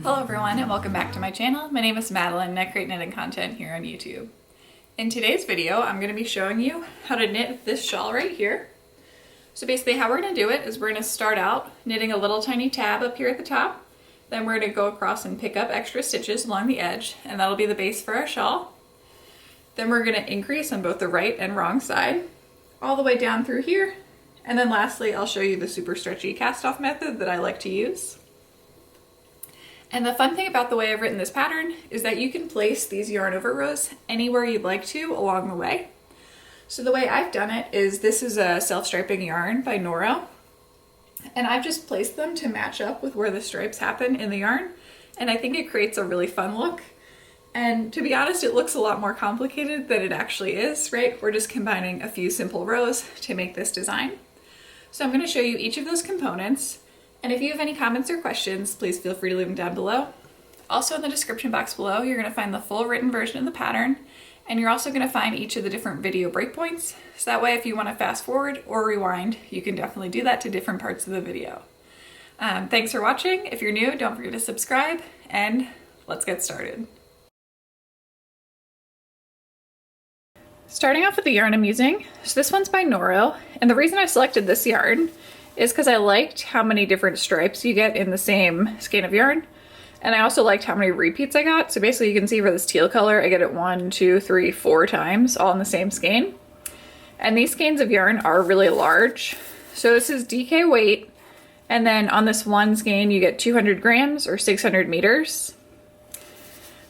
Hello everyone and welcome back to my channel. My name is Madeline and I create knitting content here on YouTube. In today's video, I'm going to be showing you how to knit this shawl right here. So basically how we're going to do it is we're going to start out knitting a little tiny tab up here at the top. Then we're going to go across and pick up extra stitches along the edge, and that'll be the base for our shawl. Then we're going to increase on both the right and wrong side, all the way down through here. And then lastly, I'll show you the super stretchy cast off method that I like to use. And the fun thing about the way I've written this pattern is that you can place these yarn over rows anywhere you'd like to along the way. So the way I've done it is this is a self-striping yarn by Noro, and I've just placed them to match up with where the stripes happen in the yarn, and I think it creates a really fun look. And to be honest, it looks a lot more complicated than it actually is, right? We're just combining a few simple rows to make this design. So I'm going to show you each of those components. And if you have any comments or questions, please feel free to leave them down below. Also in the description box below, you're going to find the full written version of the pattern, and you're also going to find each of the different video breakpoints. So that way, if you want to fast forward or rewind, you can definitely do that to different parts of the video. Thanks for watching. If you're new, don't forget to subscribe, and let's get started. Starting off with the yarn I'm using, so this one's by Noro, and the reason I selected this yarn is because I liked how many different stripes you get in the same skein of yarn. And I also liked how many repeats I got. So basically you can see for this teal color, I get it 1, 2, 3, 4 times all in the same skein. And these skeins of yarn are really large. So this is DK weight. And then on this one skein, you get 200 grams or 600 meters.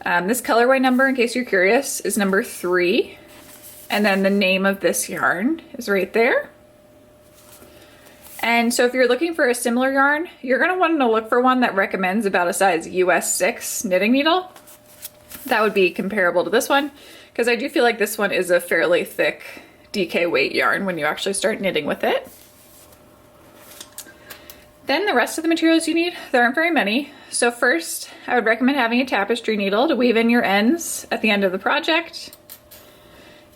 This colorway number, in case you're curious, is number 3. And then the name of this yarn is right there. And so if you're looking for a similar yarn, you're going to want to look for one that recommends about a size US 6 knitting needle. That would be comparable to this one, because I do feel like this one is a fairly thick DK weight yarn when you actually start knitting with it. Then the rest of the materials you need, there aren't very many. So first, I would recommend having a tapestry needle to weave in your ends at the end of the project.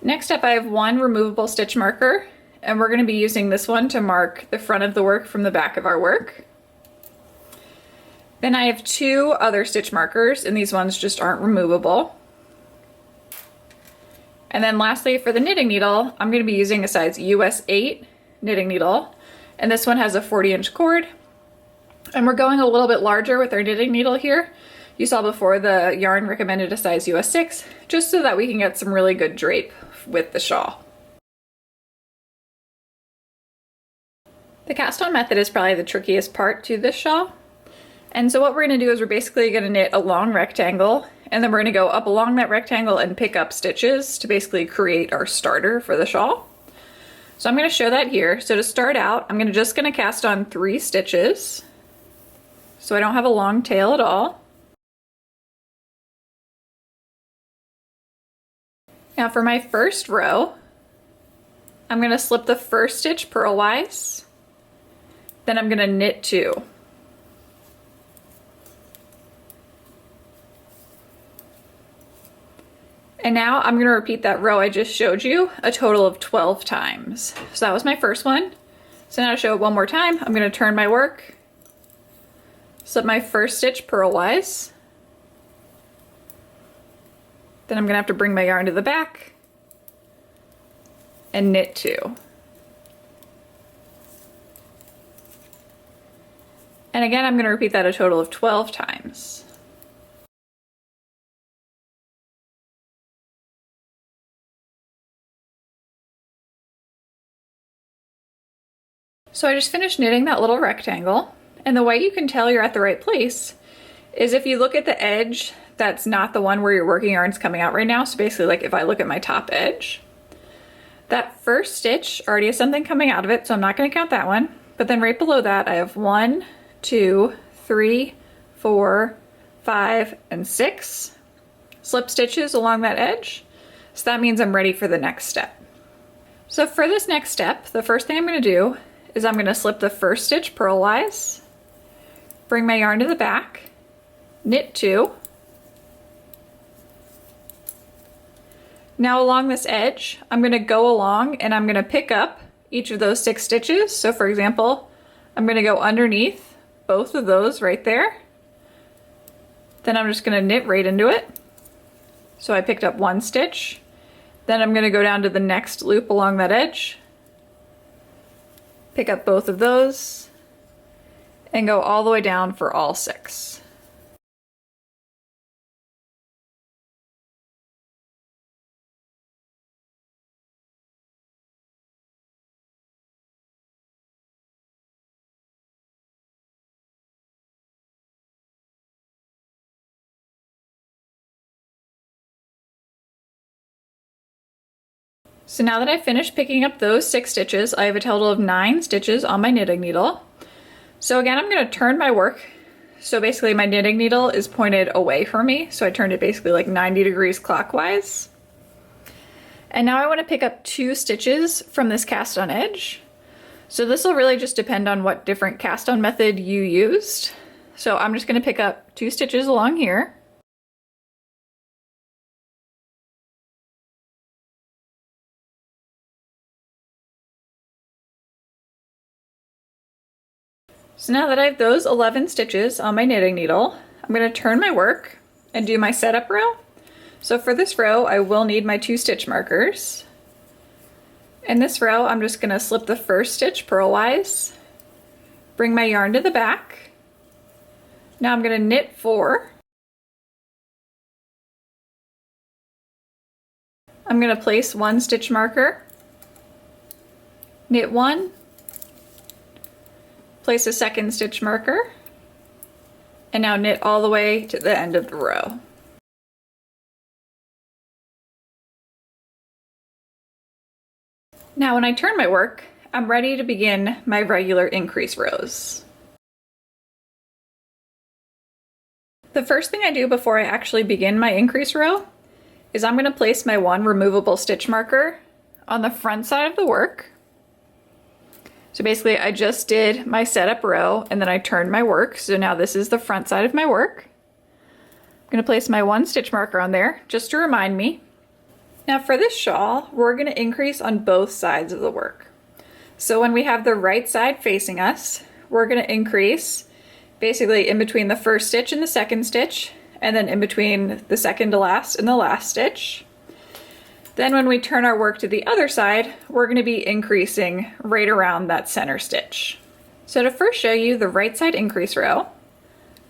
Next up, I have one removable stitch marker. And we're going to be using this one to mark the front of the work from the back of our work. Then I have 2 other stitch markers, and these ones just aren't removable. And then lastly, for the knitting needle, I'm going to be using a size US 8 knitting needle, and this one has a 40-inch cord. And we're going a little bit larger with our knitting needle here. You saw before the yarn recommended a size US 6, just so that we can get some really good drape with the shawl. The cast on method is probably the trickiest part to this shawl. And so what we're going to do is we're basically going to knit a long rectangle, and then we're going to go up along that rectangle and pick up stitches to basically create our starter for the shawl. So I'm going to show that here. So to start out, I'm just going to cast on 3 stitches. So I don't have a long tail at all. Now for my first row, I'm going to slip the first stitch purlwise. Then I'm going to knit 2. And now I'm going to repeat that row I just showed you a total of 12 times. So that was my first one. So now to show it one more time, I'm going to turn my work, slip my first stitch purlwise. Then I'm going to have to bring my yarn to the back and knit 2. And again, I'm going to repeat that a total of 12 times. So I just finished knitting that little rectangle, and the way you can tell you're at the right place is if you look at the edge that's not the one where your working yarn's coming out right now. So basically, like if I look at my top edge, that first stitch already has something coming out of it, so I'm not going to count that one. But then right below that, I have 1, 2, 3, 4, 5, and 6 slip stitches along that edge. So that means I'm ready for the next step. So for this next step, the first thing I'm going to do is I'm going to slip the first stitch purlwise, bring my yarn to the back, knit 2. Now along this edge, I'm going to go along and I'm going to pick up each of those 6 stitches. So for example, I'm going to go underneath both of those right there, Then I'm just going to knit right into it. So I picked up 1 stitch. Then I'm going to go down to the next loop along that edge, pick up both of those, and go all the way down for all 6. So now that I've finished picking up those 6 stitches, I have a total of 9 stitches on my knitting needle. So again, I'm going to turn my work. So basically my knitting needle is pointed away from me, so I turned it basically like 90 degrees clockwise. And now I want to pick up 2 stitches from this cast on edge. So this will really just depend on what different cast on method you used. So I'm just going to pick up 2 stitches along here. So now that I have those 11 stitches on my knitting needle, I'm going to turn my work and do my setup row. So for this row, I will need my 2 stitch markers. In this row, I'm just going to slip the first stitch purlwise, bring my yarn to the back. Now I'm going to knit 4. I'm going to place 1 stitch marker, knit 1, place a 2nd stitch marker, and now knit all the way to the end of the row. Now when I turn my work, I'm ready to begin my regular increase rows. The first thing I do before I actually begin my increase row is I'm going to place my 1 removable stitch marker on the front side of the work. So basically I just did my setup row and then I turned my work. So now this is the front side of my work. I'm going to place my 1 stitch marker on there just to remind me. Now for this shawl, we're going to increase on both sides of the work. So when we have the right side facing us, we're going to increase basically in between the first stitch and the 2nd stitch, and then in between the second to last and the last stitch. Then when we turn our work to the other side, we're going to be increasing right around that center stitch. So to first show you the right side increase row,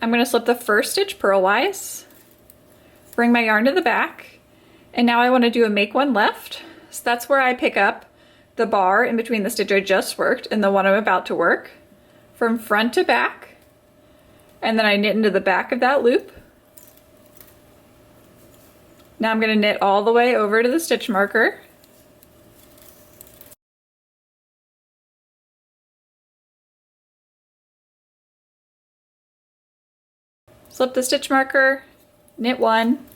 I'm going to slip the first stitch purlwise, bring my yarn to the back, and now I want to do a make 1 left. So that's where I pick up the bar in between the stitch I just worked and the one I'm about to work, from front to back, and then I knit into the back of that loop. Now I'm going to knit all the way over to the stitch marker. Slip the stitch marker, knit 1,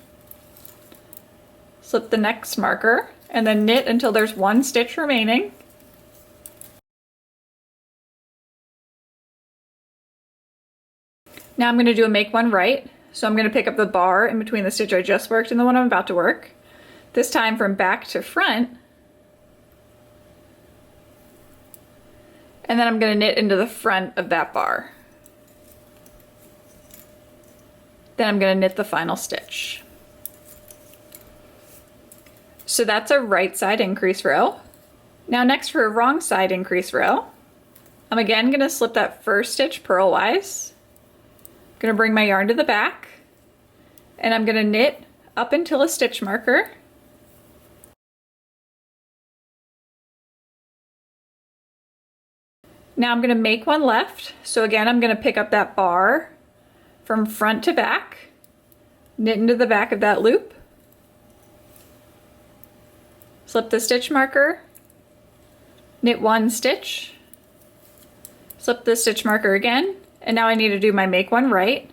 slip the next marker, and then knit until there's 1 stitch remaining. Now I'm going to do a make 1 right. So I'm going to pick up the bar in between the stitch I just worked and the one I'm about to work, this time from back to front. And then I'm going to knit into the front of that bar. Then I'm going to knit the final stitch. So that's a right side increase row. Now next for a wrong side increase row, I'm again going to slip that first stitch purlwise. Going to bring my yarn to the back, and I'm going to knit up until a stitch marker. Now I'm going to make 1 left. So again, I'm going to pick up that bar from front to back, knit into the back of that loop, slip the stitch marker, knit 1 stitch, slip the stitch marker again, and now I need to do my make 1 right.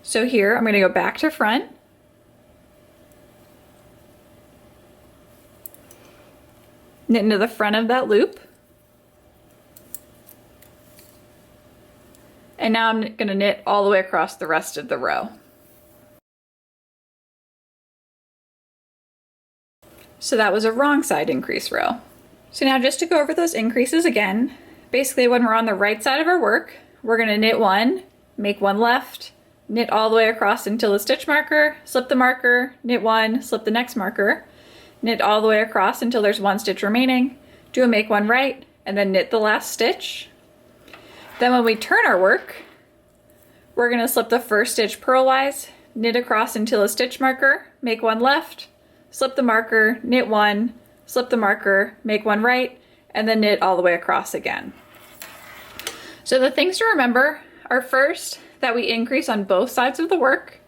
So here I'm going to go back to front, knit into the front of that loop, and now I'm going to knit all the way across the rest of the row. So that was a wrong side increase row. So now just to go over those increases again, basically when we're on the right side of our work, we're going to knit 1, make 1 left, knit all the way across until the stitch marker, slip the marker, knit one, slip the next marker, knit all the way across until there's one stitch remaining, do a make one right, and then knit the last stitch. Then when we turn our work, we're gonna slip the first stitch purlwise, knit across until a stitch marker, make one left, slip the marker, knit one, slip the marker, make one right, and then knit all the way across again. So the things to remember are first, that we increase on both sides of the work.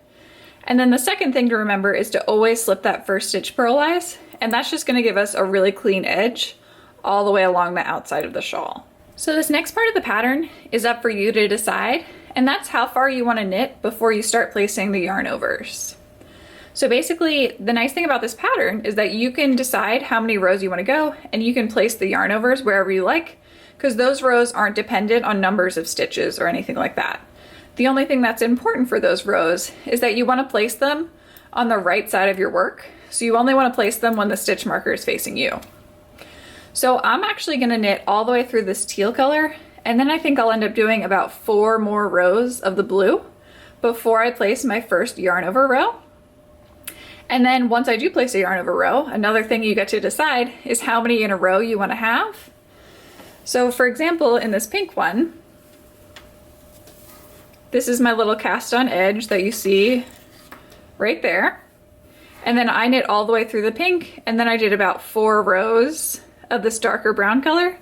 And then the second thing to remember is to always slip that first stitch purlwise, and that's just gonna give us a really clean edge all the way along the outside of the shawl. So this next part of the pattern is up for you to decide, and that's how far you wanna knit before you start placing the yarn overs. So basically, the nice thing about this pattern is that you can decide how many rows you wanna go, and you can place the yarn overs wherever you like, because those rows aren't dependent on numbers of stitches or anything like that. The only thing that's important for those rows is that you want to place them on the right side of your work. So you only want to place them when the stitch marker is facing you. So I'm actually going to knit all the way through this teal color, and then I think I'll end up doing about 4 more rows of the blue before I place my first yarn over row. And then once I do place a yarn over row, another thing you get to decide is how many in a row you want to have. So for example, in this pink one, this is my little cast on edge that you see right there. And then I knit all the way through the pink, and then I did about 4 rows of this darker brown color,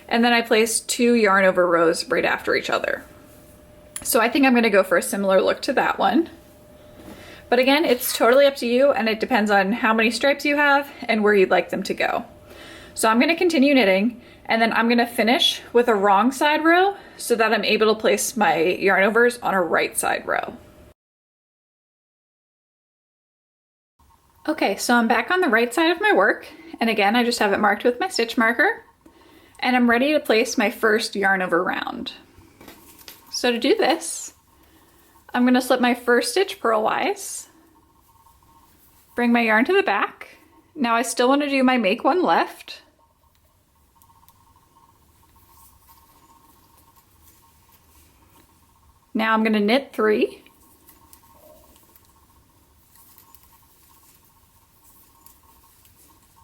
and then I placed 2 yarn over rows right after each other. So I think I'm gonna go for a similar look to that one. But again, it's totally up to you, and it depends on how many stripes you have and where you'd like them to go. So I'm gonna continue knitting, and then I'm gonna finish with a wrong side row so that I'm able to place my yarn overs on a right side row. Okay, so I'm back on the right side of my work, and again, I just have it marked with my stitch marker, and I'm ready to place my first yarn over round. So to do this, I'm gonna slip my first stitch purlwise, bring my yarn to the back. Now I still wanna do my make one left, now I'm gonna knit 3.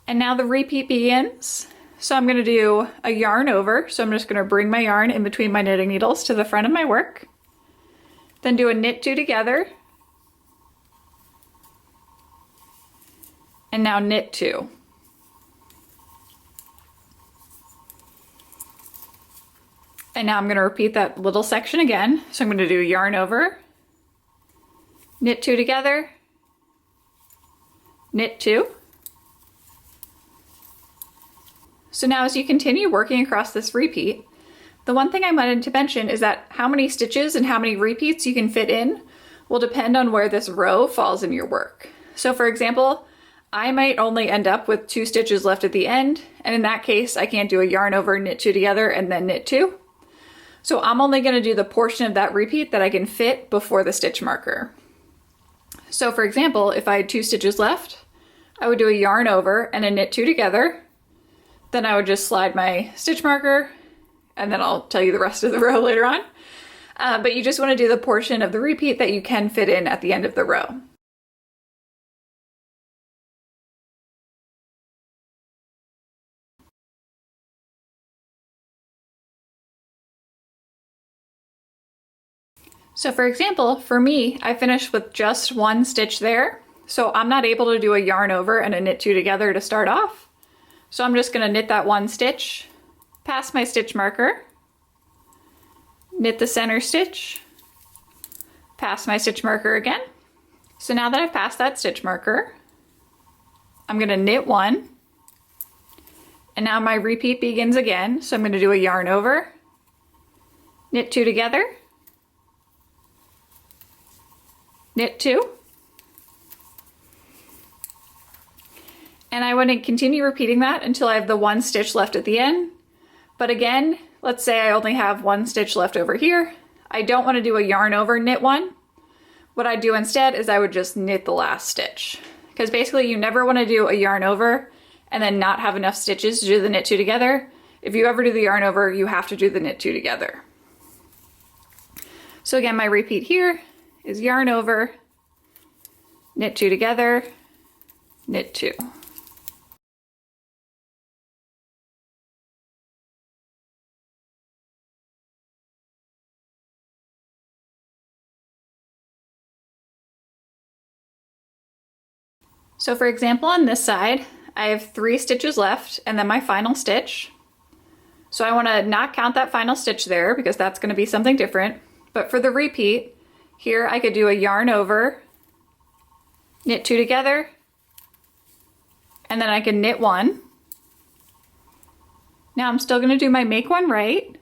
And now the repeat begins. So I'm gonna do a yarn over. So I'm just gonna bring my yarn in between my knitting needles to the front of my work. Then do a knit 2 together. And now knit 2. And now I'm going to repeat that little section again. So I'm going to do yarn over, knit 2 together, knit 2. So now as you continue working across this repeat, the one thing I wanted to mention is that how many stitches and how many repeats you can fit in will depend on where this row falls in your work. So for example, I might only end up with 2 stitches left at the end, and in that case I can't do a yarn over, knit 2 together, and then knit 2. So I'm only going to do the portion of that repeat that I can fit before the stitch marker. So for example, if I had 2 stitches left, I would do a yarn over and a knit 2 together. Then I would just slide my stitch marker, and then I'll tell you the rest of the row later on. But you just want to do the portion of the repeat that you can fit in at the end of the row. So for example, for me, I finished with just 1 stitch there. So I'm not able to do a yarn over and a knit 2 together to start off. So I'm just gonna knit that 1 stitch, pass my stitch marker, knit the center stitch, pass my stitch marker again. So now that I've passed that stitch marker, I'm gonna knit 1, and now my repeat begins again. So I'm gonna do a yarn over, knit 2 together, knit 2, and I want to continue repeating that until I have the 1 stitch left at the end. But again, let's say I only have 1 stitch left over here. I don't want to do a yarn over, knit 1. What I do instead is I would just knit the last stitch, because basically you never want to do a yarn over and then not have enough stitches to do the knit 2 together. If you ever do the yarn over, you have to do the knit 2 together. So again, my repeat here is yarn over, knit 2 together, knit 2. So for example, on this side, I have 3 stitches left and then my final stitch. So I want to not count that final stitch there because that's going to be something different. But for the repeat, here I could do a yarn over, knit 2 together, and then I can knit 1. Now I'm still going to do my make 1 right.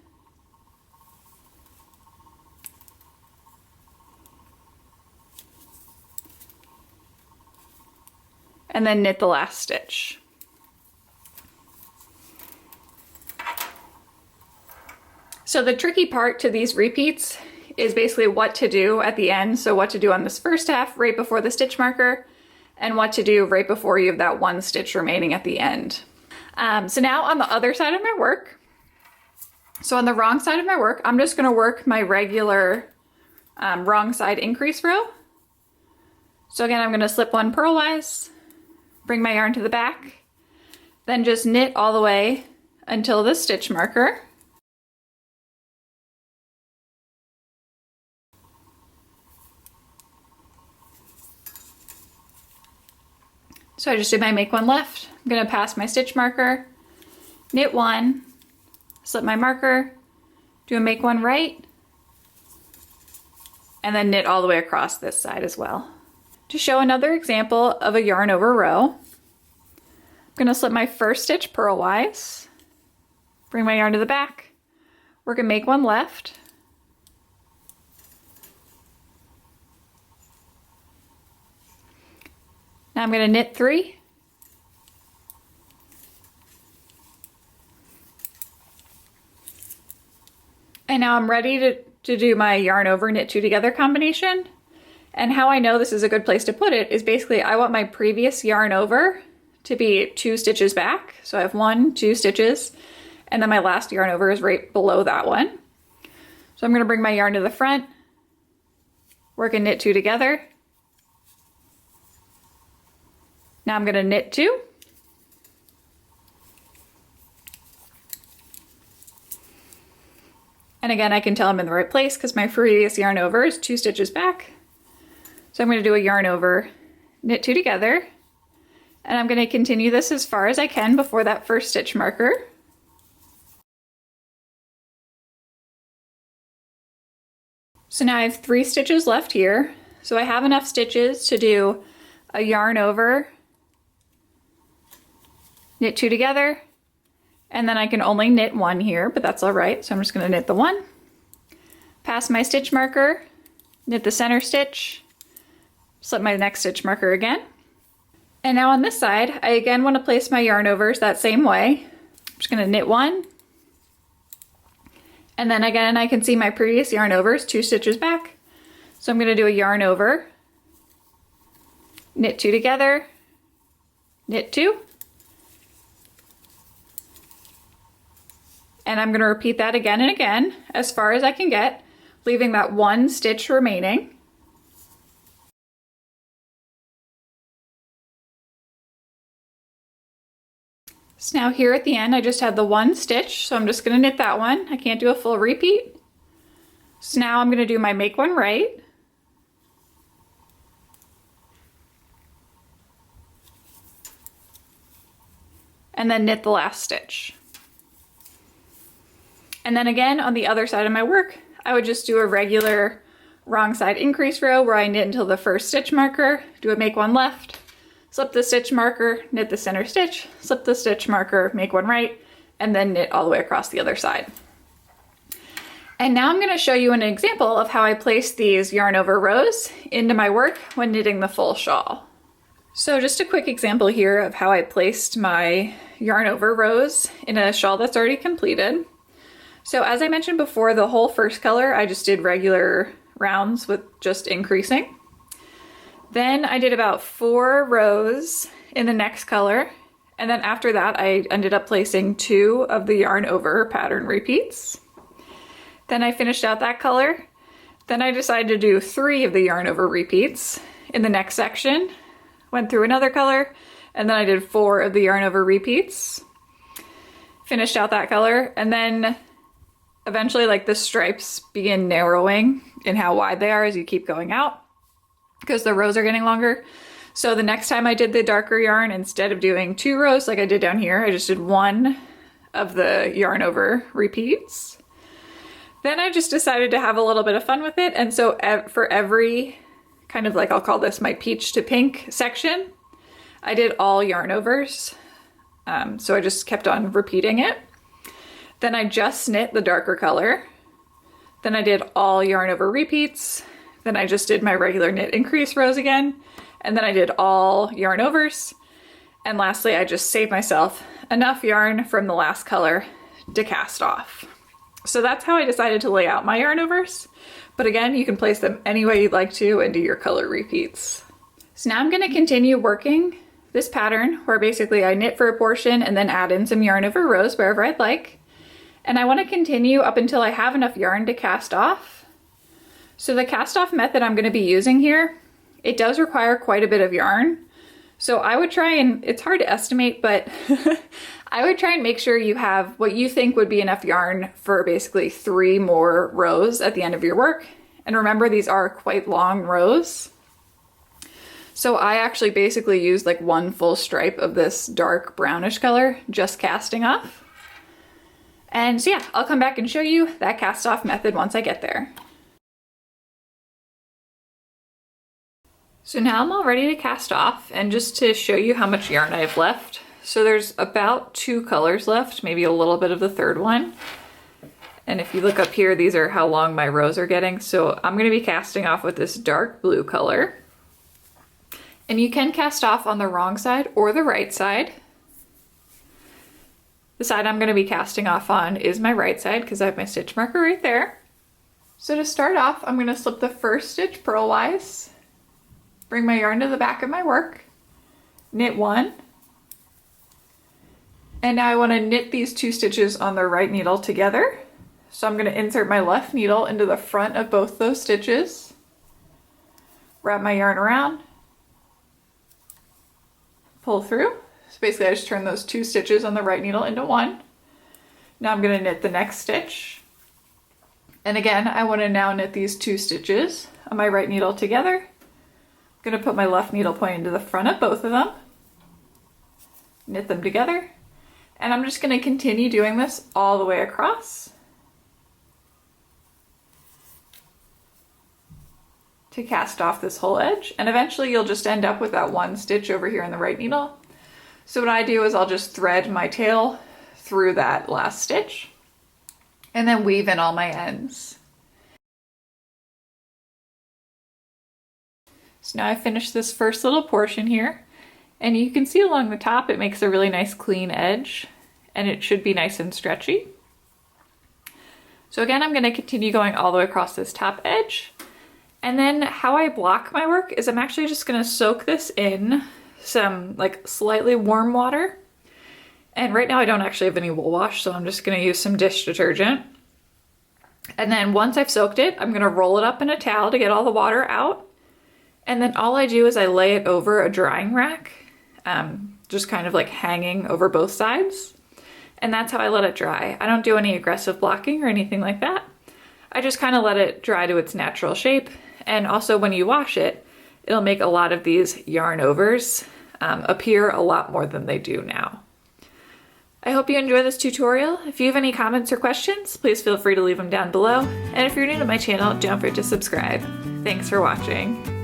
And then knit the last stitch. So the tricky part to these repeats is basically what to do at the end. So what to do on this first half right before the stitch marker, and what to do right before you have that 1 stitch remaining at the end. So now on the other side of my work, so on the wrong side of my work, I'm just gonna work my regular wrong side increase row. So again, I'm gonna slip 1 purlwise, bring my yarn to the back, then just knit all the way until the stitch marker. So I just did my make 1 left. I'm gonna pass my stitch marker, knit 1, slip my marker, do a make 1 right, and then knit all the way across this side as well. To show another example of a yarn over row, I'm gonna slip my first stitch purlwise, bring my yarn to the back, work a make 1 left, now I'm going to knit 3, and now I'm ready to do my yarn over, knit 2 together combination. And how I know this is a good place to put it is basically I want my previous yarn over to be 2 stitches back. So I have 1, 2 stitches, and then my last yarn over is right below that one. So I'm going to bring my yarn to the front, work and knit 2 together. Now I'm going to knit 2. And again, I can tell I'm in the right place because my previous yarn over is 2 stitches back. So I'm going to do a yarn over, knit 2 together, and I'm going to continue this as far as I can before that first stitch marker. So now I have 3 stitches left here. So I have enough stitches to do a yarn over, knit 2 together, and then I can only knit 1 here, but that's all right. So I'm just going to knit the 1, pass my stitch marker, knit the center stitch, slip my next stitch marker again. And now on this side, I again want to place my yarn overs that same way. I'm just going to knit 1, and then again I can see my previous yarn overs 2 stitches back. So I'm going to do a yarn over, knit 2 together, knit 2, and I'm going to repeat that again and again as far as I can get, leaving that 1 stitch remaining. So now here at the end I just have the 1 stitch, so I'm just going to knit that one. I can't do a full repeat. So now I'm going to do my make 1 right. And then knit the last stitch. And then again on the other side of my work, I would just do a regular wrong side increase row where I knit until the first stitch marker, do a make 1 left, slip the stitch marker, knit the center stitch, slip the stitch marker, make 1 right, and then knit all the way across the other side. And now I'm going to show you an example of how I place these yarn over rows into my work when knitting the full shawl. So just a quick example here of how I placed my yarn over rows in a shawl that's already completed. So as I mentioned before, the whole first color, I just did regular rounds with just increasing. Then I did about 4 rows in the next color. And then after that, I ended up placing 2 of the yarn over pattern repeats. Then I finished out that color. Then I decided to do 3 of the yarn over repeats in the next section. Went through another color, and then I did 4 of the yarn over repeats. Finished out that color, and then eventually like the stripes begin narrowing in how wide they are as you keep going out because the rows are getting longer. So the next time I did the darker yarn, instead of doing 2 rows like I did down here, I just did 1 of the yarn over repeats. Then I just decided to have a little bit of fun with it. And so for every kind of like, I'll call this my peach to pink section, I did all yarn overs. So I just kept on repeating it. Then I just knit the darker color. Then I did all yarn over repeats. Then I just did my regular knit increase rows again. And then I did all yarn overs. And lastly, I just saved myself enough yarn from the last color to cast off. So that's how I decided to lay out my yarn overs. But again, you can place them any way you'd like to and do your color repeats. So now I'm going to continue working this pattern where basically I knit for a portion and then add in some yarn over rows wherever I'd like. And I want to continue up until I have enough yarn to cast off. So the cast off method I'm going to be using here, it does require quite a bit of yarn. So I would try and, it's hard to estimate, but I would try and make sure you have what you think would be enough yarn for basically 3 more rows at the end of your work. And remember, these are quite long rows. So I actually basically used like 1 full stripe of this dark brownish color, just casting off. And so yeah, I'll come back and show you that cast off method once I get there. So now I'm all ready to cast off, and just to show you how much yarn I have left. So there's about 2 colors left, maybe a little bit of the 3rd one. And if you look up here, these are how long my rows are getting. So I'm gonna be casting off with this dark blue color. And you can cast off on the wrong side or the right side. The side I'm gonna be casting off on is my right side because I have my stitch marker right there. So to start off, I'm gonna slip the first stitch purlwise, bring my yarn to the back of my work, knit 1, and now I want to knit these 2 stitches on the right needle together. So I'm going to insert my left needle into the front of both those stitches, wrap my yarn around, pull through. So basically I just turn those 2 stitches on the right needle into 1. Now I'm going to knit the next stitch. And again, I want to now knit these 2 stitches on my right needle together. I'm going to put my left needle point into the front of both of them, knit them together, and I'm just going to continue doing this all the way across to cast off this whole edge, and eventually you'll just end up with that 1 stitch over here in the right needle. So what I do is I'll just thread my tail through that last stitch and then weave in all my ends. So now I've finished this first little portion here, and you can see along the top it makes a really nice clean edge, and it should be nice and stretchy. So again, I'm going to continue going all the way across this top edge, and then how I block my work is I'm actually just going to soak this in some like slightly warm water. And right now I don't actually have any wool wash, so I'm just going to use some dish detergent. And then once I've soaked it, I'm going to roll it up in a towel to get all the water out. And then all I do is I lay it over a drying rack, just kind of like hanging over both sides. And that's how I let it dry. I don't do any aggressive blocking or anything like that. I just kind of let it dry to its natural shape. And also when you wash it, it'll make a lot of these yarn overs appear a lot more than they do now. I hope you enjoy this tutorial. If you have any comments or questions, please feel free to leave them down below. And if you're new to my channel, don't forget to subscribe. Thanks for watching.